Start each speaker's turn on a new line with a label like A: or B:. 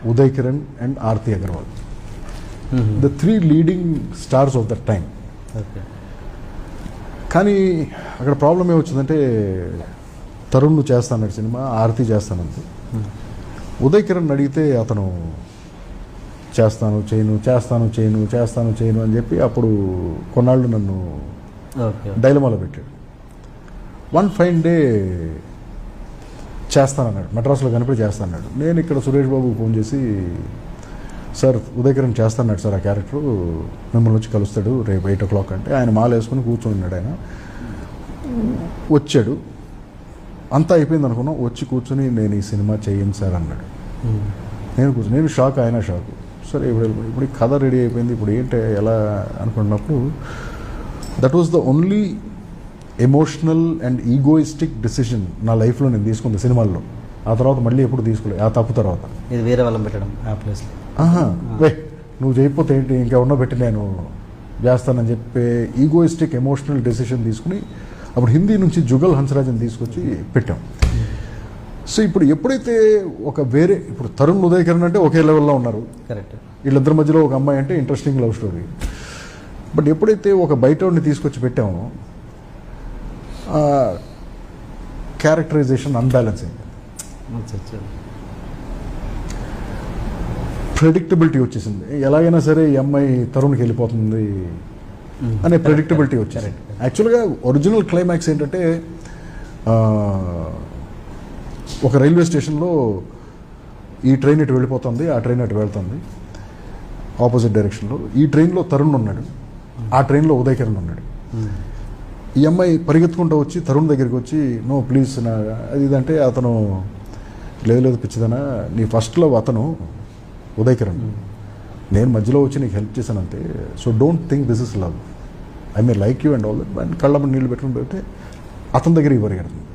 A: Uday Kiran and Aarti Agarwal, the 3 leading stars of that time. కానీ అక్కడ problem ఏమొచ్చిందంటే Tarun నువ్వు చేస్తాన్నాడు సినిమా, ఆర్తి చేస్తానంతే. ఉదయ్ కిరణ్ అడిగితే అతను చేస్తాను చేయను అని చెప్పి అప్పుడు కొన్నాళ్ళు నన్ను డైలమాలో పెట్టాడు. వన్ ఫైన్ డే చేస్తానన్నాడు, మెడ్రాస్లో కనిపి చేస్తానన్నాడు. నేను ఇక్కడ సురేష్ బాబుకి ఫోన్ చేసి, సార్ ఉదయ్ కిరణ్ చేస్తాన్నాడు సార్ ఆ క్యారెక్టర్, మిమ్మల్ని వచ్చి కలుస్తాడు రేపు 8 o'clock అంటే, ఆయన మాల వేసుకుని కూర్చొని ఉన్నాడు. ఆయన వచ్చాడు, అంతా అయిపోయింది అనుకున్నాం. వచ్చి కూర్చొని నేను ఈ సినిమా చేయను సార్ అన్నాడు. నేను షాక్, ఆయన షాక్. సరే ఇప్పుడు ఈ కథ రెడీ అయిపోయింది, ఇప్పుడు ఏంటి ఎలా అనుకున్నప్పుడు that was the only emotional and egoistic decision నా లైఫ్లో నేను తీసుకుంది సినిమాల్లో. ఆ తర్వాత మళ్ళీ ఎప్పుడు తీసుకోలేదు, ఆ తప్పు తర్వాత.
B: ఇది వేరే వాళ్ళని పెట్టడం ఆ ప్లేస్లో,
A: నువ్వు చేయకపోతే ఏంటి ఇంకెవరినో పెట్టి నేను చేస్తానని చెప్పి ఈగోయిస్టిక్ ఎమోషనల్ డెసిషన్ తీసుకుని అప్పుడు హిందీ నుంచి జుగల్ హన్సరాజ్ని తీసుకొచ్చి పెట్టాం. సో ఇప్పుడు ఎప్పుడైతే ఇప్పుడు తరుణ్ ఉదయ్ కిరణ్ అంటే ఒకే లెవెల్లో ఉన్నారు,
B: కరెక్ట్.
A: వీళ్ళిద్దరి మధ్యలో ఒక అమ్మాయి అంటే ఇంట్రెస్టింగ్ లవ్ స్టోరీ. బట్ ఎప్పుడైతే ఒక బయటని తీసుకొచ్చి పెట్టామో క్యారెక్టరైజేషన్ అన్బ్యాలెన్స్ అయింది, ప్రెడిక్టబిలిటీ వచ్చేసింది. ఎలాగైనా సరే ఈ అమ్మాయి తరుణ్కి వెళ్ళిపోతుంది అనే ప్రెడిక్టబిలిటీ వచ్చేసింది. యాక్చువల్గా ఒరిజినల్ క్లైమాక్స్ ఏంటంటే ఒక రైల్వే స్టేషన్లో ఈ ట్రైన్ ఇటు వెళ్ళిపోతుంది, ఆ ట్రైన్ అటు వెళ్తుంది ఆపోజిట్ డైరెక్షన్లో. ఈ ట్రైన్లో తరుణ్ ఉన్నాడు, ఆ ట్రైన్లో ఉదయ్ కిరణ్ ఉన్నాడు. ఈ అమ్మాయి పరిగెత్తుకుంటూ వచ్చి తరుణ్ దగ్గరికి వచ్చి, నో ప్లీజ్ నా అది ఇదంటే అతను లేదు పిచ్చిదనా, నీ ఫస్ట్ లవ్ అతను ఉదయ్ కిరణ్, నేను మధ్యలో వచ్చి నీకు హెల్ప్ చేశానంతే, so don't think this is love, I may like you and all that. కళ్ళ నీళ్ళు పెట్టుకుని పెడితే అతని దగ్గరికి పరిగెడుతుంది.